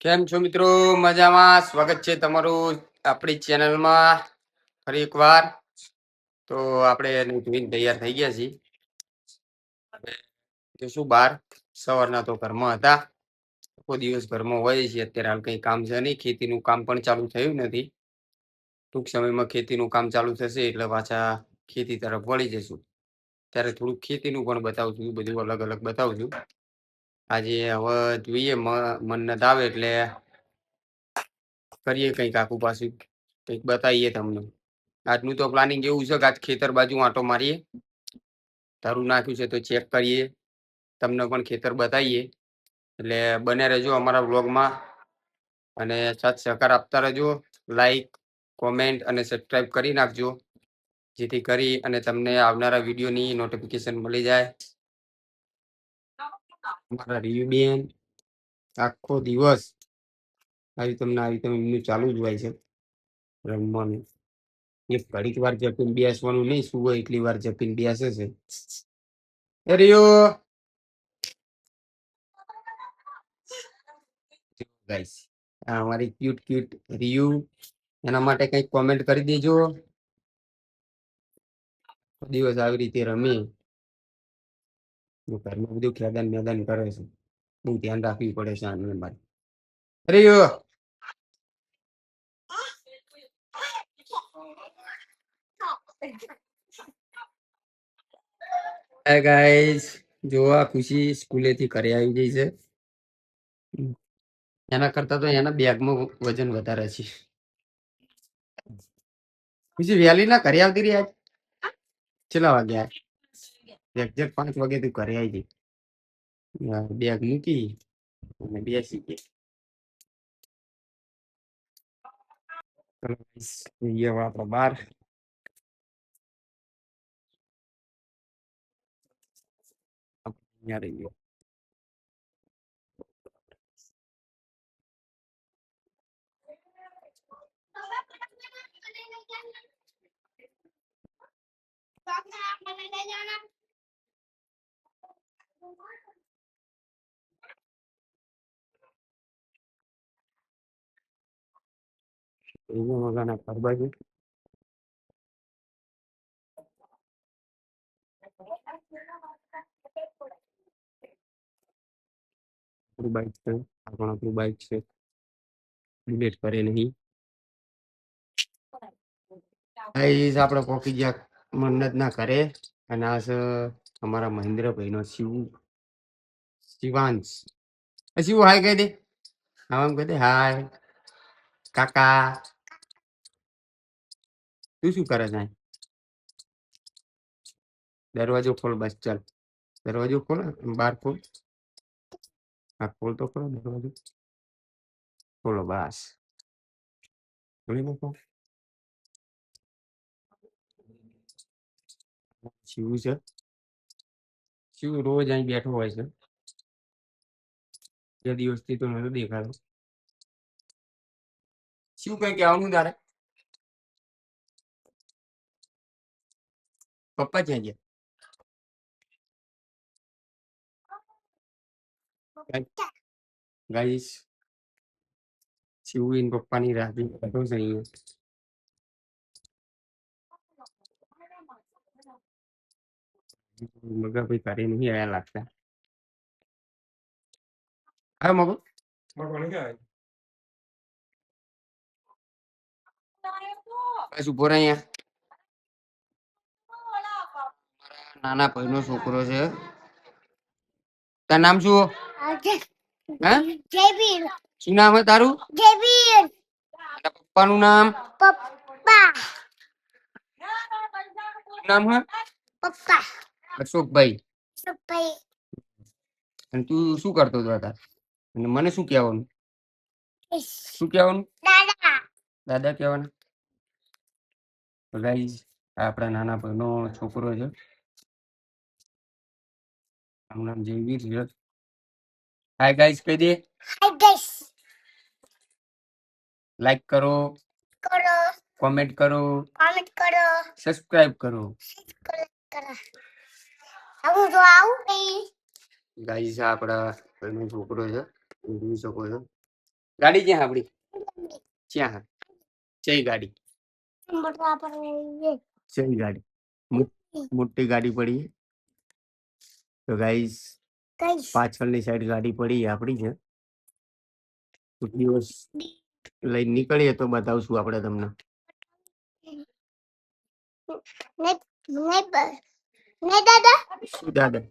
કેમ છો મિત્રો? મજામાં. સ્વાગત છે તમારું આપણી ચેનલમાં ફરી એકવાર. તો આપણે ધોઈને તૈયાર થઈ ગયા છીએ. હવે જશું બહાર. સવારના તો ઘરમાં હતા. આખો દિવસ ઘરમાં હોય છે. અત્યારે હાલ કંઈ કામ છે નહીં. ખેતીનું કામ પણ ચાલુ થયું નથી. ટૂંક સમયમાં ખેતીનું કામ ચાલુ થશે એટલે પાછા ખેતી તરફ વળી જશું. ત્યારે થોડુંક ખેતીનું પણ બતાવું છું. બધું અલગ અલગ બતાવું છું. આજે હવે જોઈએ મન્નત આવે એટલે કરીએ કંઈક આખું પાછું કંઈક બતાવીએ તમને. આજનું તો પ્લાનિંગ એવું છે કે આજ ખેતર બાજુ આંટો મારીએ. તારું નાખ્યું છે તો ચેક કરીએ. તમને પણ ખેતર બતાવીએ. એટલે બને રહેજો અમારા વ્લોગમાં અને સાથ સહકાર આપતા રહેજો. લાઈક, કોમેન્ટ અને સબસ્ક્રાઈબ કરી નાખજો. જેથી કરી અને તમને આવનારા વિડીયોની નોટિફિકેશન મળી જાય. અમારા રિવ્યુ બેન આખો દિવસ આવી તમને એમનું ચાલુ જ હોય છે રમવાનું. એક ઘડીક વાર જપીને બેસવાનું નહીં, શું હોય એટલી વાર જપીને બેસે છે. રિયો ગાઈસ, આ અમારી ક્યુટ ક્યુટ રિયુ. એના માટે કંઈક કોમેન્ટ કરી દેજો. દિવસ આવી રીતે રમી ઘરમાં બધું ખેદાન મેદાન કરે છે. બહુ ધ્યાન રાખવી પડે છે આને માટે. રિયો હાય ગાઈસ, જોવા ખુશી સ્કૂલેથી ઘરે આવી ગઈ છે. એના કરતા તો એના બેગમાં વજન વધારે છે. ખુશી વહેલી ના ઘરે આવતી રહી. આજ કેટલા વાગ્યા? એક્ઝેક્ટ 5 વાગે તું ઘરે આવી ગઈ. બેગ મૂકી અને બેસી ગઈ. ચલો guys, જઈએ હવે આપણે બહાર. અહીંયા રહીએ. અહીંયા મગાના ઘર બાજુ આપણું બાઈક છે. આ પણ આપણું બાઈક છે. બુલેટ કરે નહીં. ગાઈસ, આપણે પહોંચી ગયા મન્નત ના ઘરે. અને આ છે અમારા મહેન્દ્રભાઈ નો શિવાંશ. શિવ હાય કહી દે. આમ કહી દે હાય કાકા. તું શું કરે છે? દરવાજો ખોલ બસ. ચાલ દરવાજો ખોલ. બહાર ખોલ. હા ખોલ તો ખરો દરવાજો. ખોલો બસ. ખોલી મૂકો. શિવ છે. શિવ રોજ અહીં બેઠો હોય છે. બે દિવસથી તો નતો દેખાતો. શિવ કઈ કહેવાનું તારે? પપ્પા ક્યાં ગયા? ગાઈસ, શિવ એન પપ્પાની રાહ જોઈ બેઠો છે અહીંયા. મગા ભાઈ ઘરે નહીં આયા લાગતા. હા મગો બસ ઉભો રહે અહીંયા. નાના ભાઈનો છોકરો છે. તારું નામ શું? હા શું નામ હે તારું? તારા પપ્પાનું નામ? શું નામ હે? અશોકભાઈ. અને તું શું કરતો હતો તાર? અને મને શું કહેવાનું? શું કહેવાનું? દાદા કહેવાનું. ગાઈસ, આપણા નાના ભાઈનો છોકરો છે. આનું નામ જયવીર છે. હાય ગાઈસ કહી દે. લાઈક કરો, કોમેન્ટ કરો, સબસ્ક્રાઇબ કરો. ગાઈસ, આપણા ભાઈનો છોકરો છે. જોઈ શકો છો. ગાડી ક્યાં આપડી ક્યાં ચઈ ગાડી ચઈ ગાડી મોટી ગાડી પડી તો ગાઈસ પાછળની સાઈડ ગાડી પડી આપડી છે એક દિવસ લઈને નીકળીએ તો બતાવશું આપણે તમને શું દાદા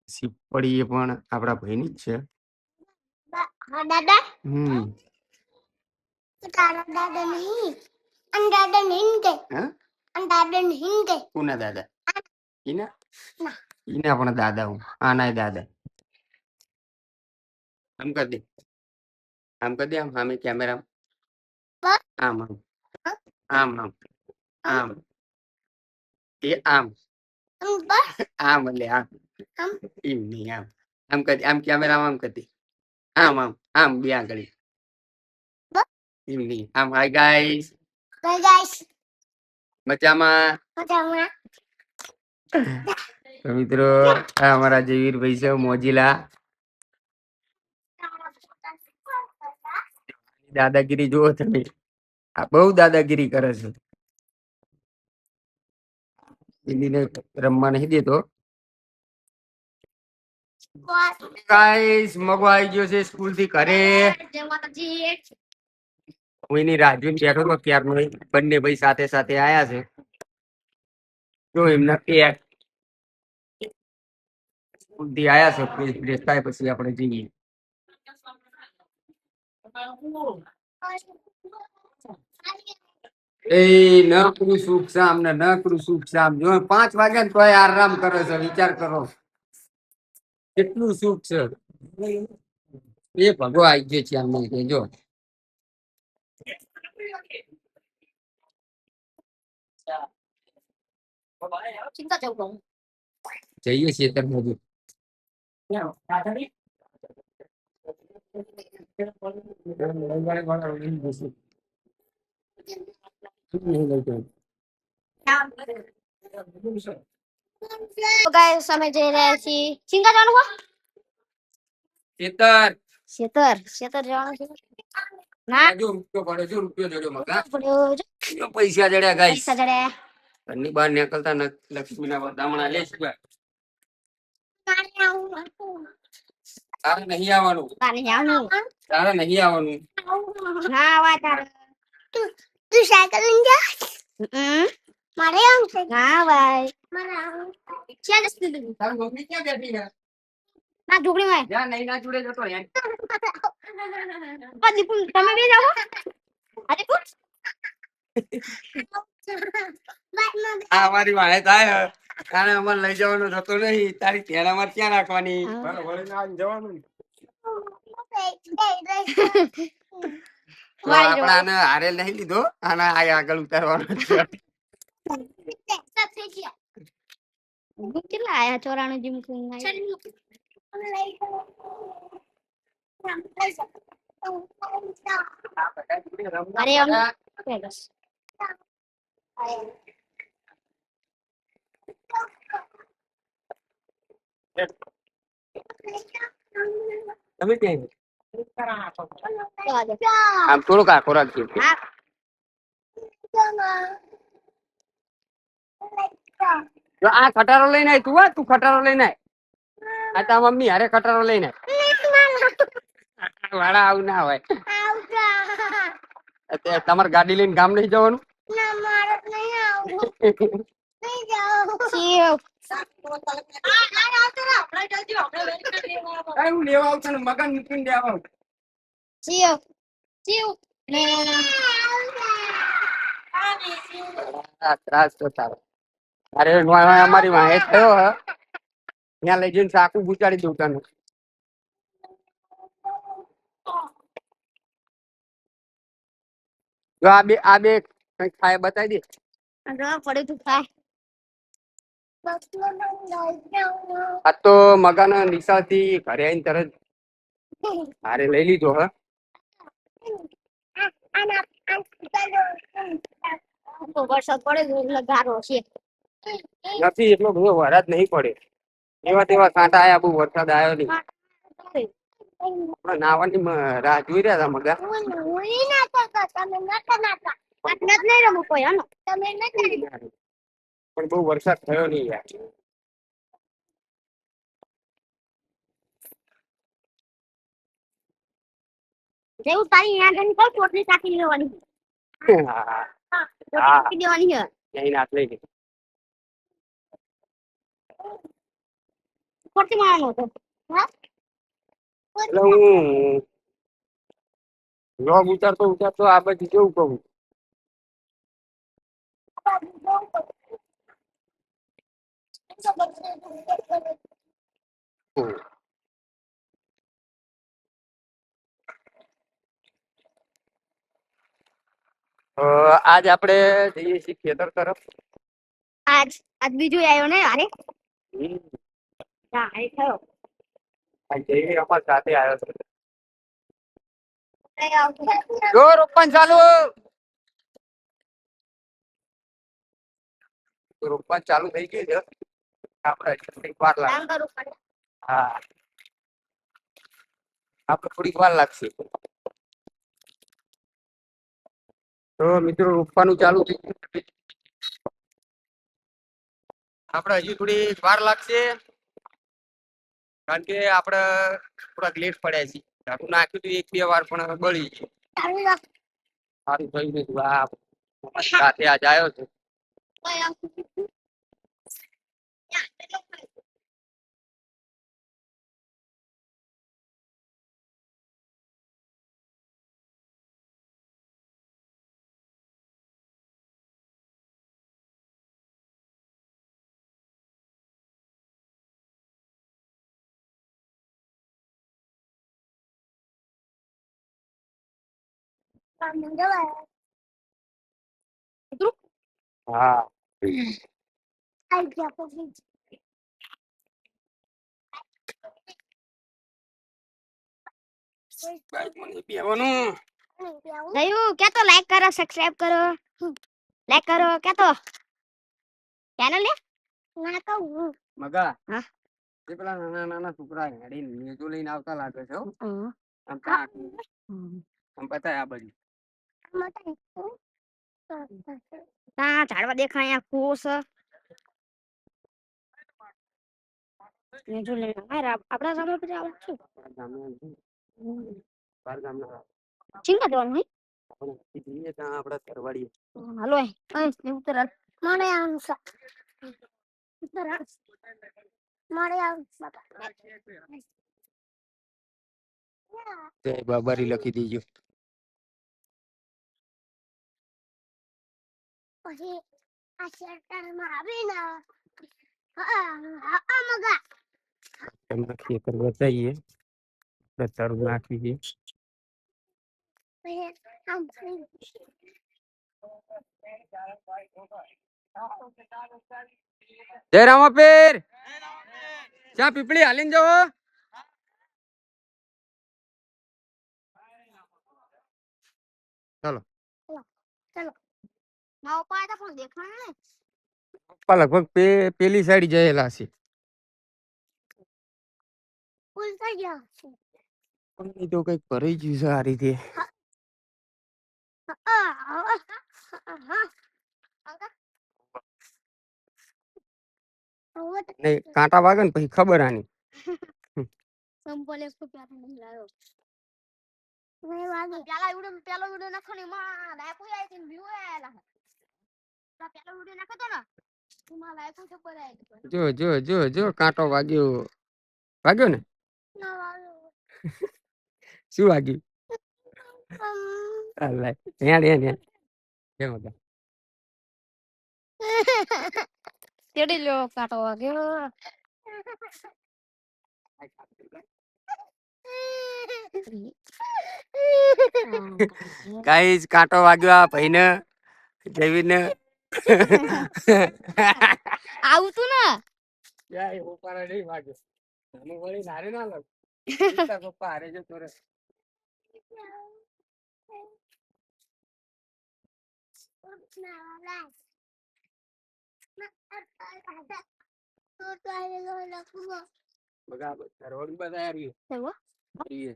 સીપ પડી એ પણ આપણા ભાઈની જ છે દાદા દાદા નહીં દાદા નહીં કે દાદા નહીં કે કોના દાદા ઈના ઈના પણ દાદા હું આના દાદા આમ કર દે આમ સામે કેમેરા આમ આમ આમ આમ આમ એ આમ આમ એટલે આમ એમ નહીં આમ કરી આમ કેમેરા આમ કરતી આમ બે આંગળી એમ નહીં આમ હાય ગાઈસ મજામાં તો મિત્રો આ અમારા જયવીરભાઈ છે મોજીલા દાદાગીરી જુઓ તમે આ બહુ દાદાગીરી કરે છે દિલ્હીને રમવા નહીં દેતો ગાઈસ મગો આવી ગયો છે સ્કૂલ થી ઘરે હું એની રાહ જોઈને બેઠો તો ક્યારનો બંને ભાઈ સાથે સાથે આયા છે જો એમના પેક સ્કૂલ થી આયા છે ફ્રેશ થાય પછી આપણે જઈએ એ નકરું સુખ શામ ને નકરું સુખ શામ જો 5 વાગ્યા ને તોય આરામ કરે છે વિચાર કરો કેટલું સુખ છે એ ભગો આવી ગયો છે આમ જો જઈએ છીએ તરફ અમે જઈ રહ્યા છીએ સિંગા જવાનું હો શેતર જવાનું છે ના જો રૂપિયો જડ્યો મગા પડ્યો જો પૈસા જડ્યા ગાઈસ પૈસા જડ્યા ઘરની બહાર નીકળતા લક્ષ્મીના વધામણા લે છે તારે નહીં આવવાનું ના આવા તારે તું સાયકલ લઈને જા મારે આવું છે ના ભાઈ મારે આવું ક્યાં જસ્તી તું તારી મમ્મી ક્યાં બેઠી છે ના ઢોકળી માં જા નહીં ના જોડે જતો યાર દીપુ તમે બે જાઓ અરે પૂછ આ અમારી વાહે થાય તારે અમારે લઈ જવાનો થતો નહીં તારી થેલા અમારે ક્યાં રાખવાની જવાનું આપણે આને હારે નહીં લીધો આને આ આગળ ઉતારવાનો છે કેટલા આયા 94 જીમ અરે તમે ક્યાં આમ થોડુંક આખો રાખજો જો આ ખટારો લઈને આય તું તું ખટારો લઈને આય આ તા મમ્મી હારે ખટારો લઈને આય વાળા આવું ના હોય તમારે ગાડી લઈને ગામ નહીં જવાનું હું લેવા આવું છું મકાન મૂકીને દેવા ત્રાસ તો તારો અરે અમારી વાહે થયો હ ત્યાં લઈ જઈને સાકું ગુચાડી દઉં તને જો આ બે કઈ ખાય બતાવી દે પડે તું ખાય આ તો મકાન નિશાળ થી ઘરે આવીને તરત હારે લઈ લીધો હ વરસાદ પડે એટલે ગારો છે નથી એટલો બધો વરસાદ નહીં પડે એવા તેવા કાંટા આયા બહુ વરસાદ આવ્યો નહીં આપણે નાવાની રાહ જોઈ રહ્યા હતા મગા. હું ના કરતો તમે નતા નાતા આટલા જ નહીં રમો કોઈ હાલો તમે નતા પણ બહુ વરસાદ થયો નહીં યાર. જેવું તારી યાદ આવી કોઈ પોટલી કાઢી લેવાની હા હા પોટલી દેવાની છે જઈને હાથ લઈ ગઈ. પોટલી મારવાનો હતો હા એટલે હું લોગ ઉતારતો આ બાજુ કેવું કહું. આજ આપણે જઈએ છીએ ખેતર તરફ. આજ આજ બીજું આવ્યો ને અરે હા એ થયો જઈએ અમાર સાથે આવ્યો છે. જો રોપણ ચાલુ. રોપણ ચાલુ થઈ ગયું છે. આપણે થોડીક વાર લાગશે. હા આપણે થોડીક વાર લાગશે. તો મિત્રો રોપવાનું ચાલુ થઈ ગયું. આપણે હજી થોડી વાર લાગશે કારણ કે આપણે થોડાક લેટ પડ્યા છીએ. ઢાંકું નાખ્યું હતું 1-2 વાર પણ બળી ગયું. સારું થયું નથી. આ સાથે આજ આવ્યો છે. હા ગયું કે તો લાઈક કરો સબસ્ક્રાઇબ કરો લાઈક કરો કે તો ચેનલ ને ના કહું મગા હા એ પેલા નાના છોકરા હેડી નેજો લઈને આવતા લાગે છે. આમ બતાય આ બાજુ. તા ઝાડવા દેખાય ખુશ નેજો લઈને આપડા ગામ પર આવું છું બાર ગામના ચિંતા જવાનું હે આપણે જઈએ ત્યાં આપણે તરવાડીએ. હાલો એ ઉતર મને આવશે ઉતર મારે આવશે જય બાબારી લખી દીજો. પછી આ શેટરમાં આવીને હા મગા તમને ખેતર બતાવીએ. તરું નાખી જય રામાપીર ચા પીપળી હાલીને જવો. ચાલો ચલો મારો પાડા પણ દેખાણ ને પપ્પા લગભગ પેલી સાઈડ જયેલા છે. ફૂલ થઈ ગયા છે પણ એ તો કઈક ભરાઈ ગયું છે આ રીતે. ને કાંટા વાગે ને પછી ખબર આની. સંપલે તો પ્યાર નહીં લાયો નહીં વાગે પેલો વિડિયો નાખો ને માં લાઈક હોય આઈ વ્યુ આયેલા પેલો વિડિયો નાખો તો ને માં લાઈક તો પર આઈ જો કાંટો વાગ્યો ને ના વાગ્યો શું વાગ્યું. અલ્લાહ કેમ હતા તેડી લ્યો કાંટો વાગ્યો ગાઈસ કાંટો વાગ્યો આ ભાઈને જયવીરને. આવતું ને યાર એ ઉપારા નહીં વાગ્યો. હું વળી નારે ના લાગ. પપ્પા હારે જતો રે. બગા રોડ બતાયા રહ્યું. કરીએ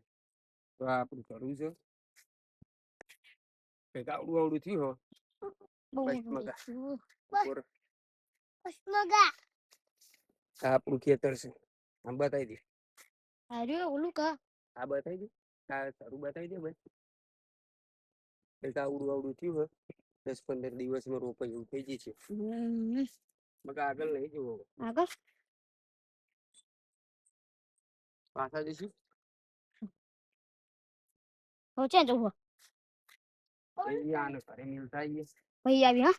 તો આ આપણું કરવું છે કંઈક આવડું આવડું થયું હો બસ મગા ઉપર મગા આ આપણું ખેતર છે આમ બતાવી દે અરે ઓલું કા આ બતાવી દે આ તારું બતાવી દે ભાઈ કંઈક આવડું આવડું થયું હો 10-15 દિવસમાં રોપાઈ એવું થઈ જશે મગા આગળ લઈ જવો આગળ પાછા જઈશું પહોંચે જવું આને ઘરે મિલતા આવીએ ભાઈ આવી હા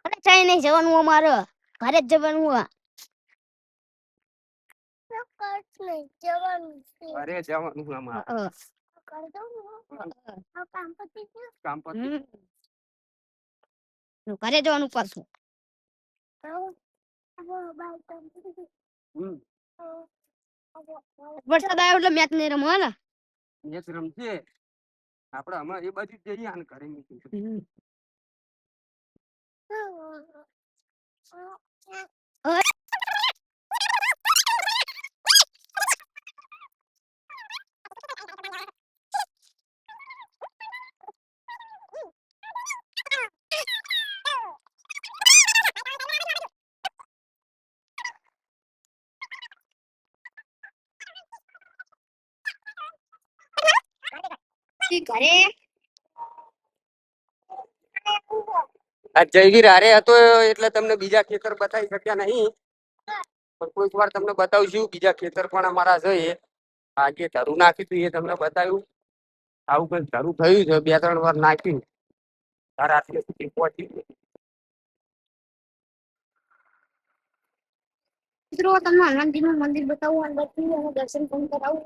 અરે ચાઈ નહીં જવાનું અમારે ઘરે જ જવાનું હોય અરે જવાનું છે અમારે કામ પર ઘરે જવાનું પાછું વરસાદ આવ્યો એટલે મેચ નહીં રમવા ને મેચ રમશે આપણે હમણાં એ બાજુ જ જઈએ આને ઘરે મૂકીશું ઘરે આ જયવીર હારે હતો એટલે તમને બીજા ખેતર બતાવી શક્યા નહીં પણ કોઈક વાર તમને બતાવશું બીજા ખેતર પણ અમારા છે આગે ધરું નાખ્યું હતું એ તમને બતાવ્યું આવું કઈ ધરું થયું છે 2-3 વાર નાખ્યું તારા આટલે સુધી પહોંચ્યું મિત્રો તમને હનુમાનજીનું મંદિર બતાવું અંદરથી અને દર્શન પણ કરાવું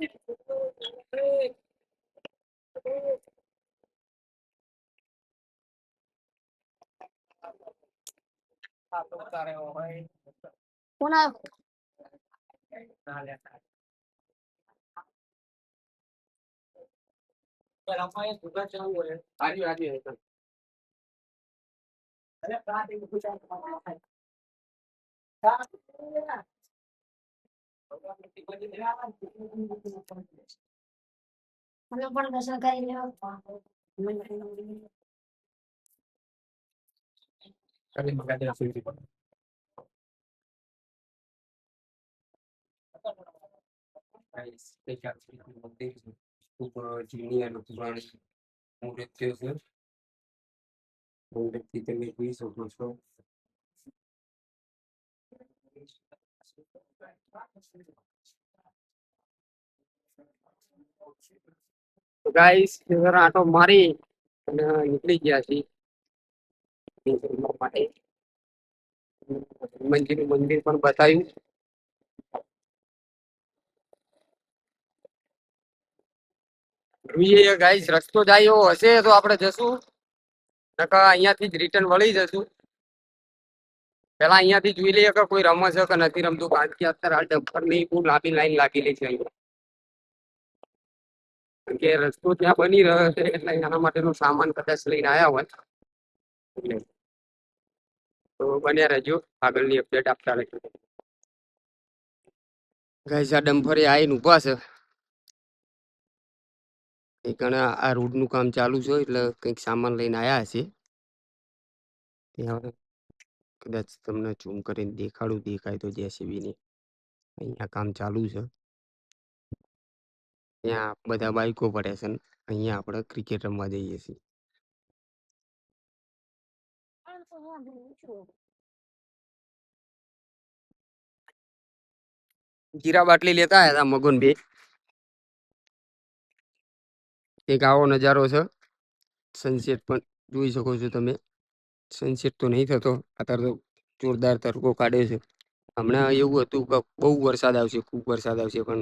કોણ મને પણ દર્શન કરી લેવા ખૂબ જૂની અને પુરાણી મૂર્તિઓ છે મૂર્તિ તમે જોઈ શકો છો ગાઈસ આટો મારી અને નીકળી ગયા છીએ માટે હનુમાનજીનું મંદિર પણ બતાવ્યું જોઈએ ગાઈસ રસ્તો જાય એવો હશે તો આપણે જશું નકર અહીંયાથી જ રિટર્ન વળી જશું પેલા અહીંયાથી જોઈ લઈએ કે કોઈ રમે છે કે નથી રમતું કારણ કે અત્યારે આ ડમ્પરની બહુ લાંબી લાઈન લાગેલી છે અહીંયા કે રસ્તો ત્યાં બની રહ્યો છે એટલે એના માટેનો સામાન કદાચ લઈને આવ્યા હોય તો બન્યા રહેજો આગળની અપડેટ આપતા રહેજો ગાઈસ આ ડમ્પરે આવીને ઊભા છે ઘણા આ રોડનું કામ ચાલુ છે એટલે કંઈક સામાન લઈને આવ્યા હશે ત્યાં કદાચ તમને ઝૂમ કરીને દેખાડું દેખાય તો જેસીબીને અહીંયા કામ ચાલુ છે ત્યાં બધા બાઈકો પડે છે ને અહીંયા આપણે ક્રિકેટ રમવા જઈએ છીએ જીરા બાટલી લેતા આવ્યા હતા મગન બે એક આવો નજારો છે સનસેટ પણ જોઈ શકો છો તમે સનસેટ તો નહીં થતો અત્યારે તો જોરદાર તડકો કાઢ્યો છે હમણાં એવું હતું કે બહુ વરસાદ આવશે ખૂબ વરસાદ આવશે પણ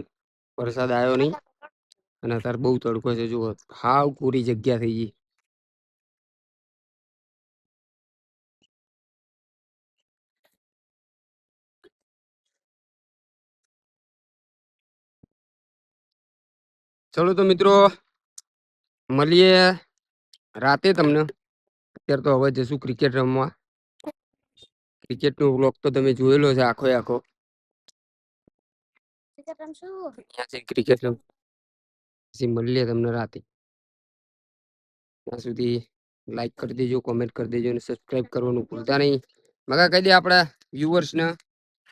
વરસાદ આવ્યો નહીં અને અત્યારે બહુ તડકો છે જુઓ હાવ પૂરી જગ્યા થઈ ગઈ ચલો તો મિત્રો મળીએ રાતે તમને અત્યારે તો હવે જશું ક્રિકેટ રમવા ક્રિકેટનો વ્લોગ તો તમે જોયેલો છે આખો ક્રિકેટ રમશું. અહીંયાથી ક્રિકેટ પછી મળીએ તમને રાતે. ત્યાં સુધી લાઈક કરી દેજો, કોમેન્ટ કરી દેજો અને સબસ્ક્રાઇબ કરવાનું ભૂલતા નહીં. મગા કહી દે આપણા વ્યુઅર્સને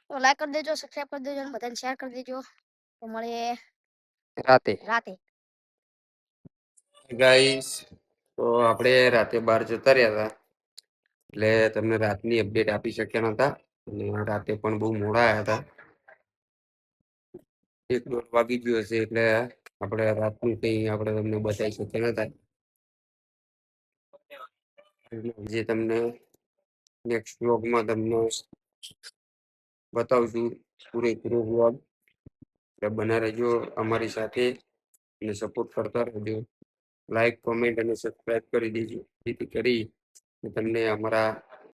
તો લાઈક કરી દેજો, સબસ્ક્રાઇબ કરી દેજો અને બધાને શેર કરી દેજો. તો મળીએ રાતે. રાતે. ગાઈસ, તો આપણે રાતે બહાર જતા રહ્યા હતા એટલે તમને રાતની અપડેટ આપી શક્યા નતા અને રાતે પણ બહુ મોડા આવ્યા હતા. 1-1 વાગી ગયો હશે એટલે આપણે રાતનું કંઈ આપણે તમને બતાવી શક્યા નતા. જે તમને નેક્સ્ટ વ્લોગમાં તમને બતાવશું પૂરેપૂરો વ્લોગ. એટલે બના રહેજો અમારી સાથે અને સપોર્ટ કરતા રહેજો. લાઈક, કોમેન્ટ અને સબસ્ક્રાઇબ કરી દેજો જેથી કરી તમને અમારા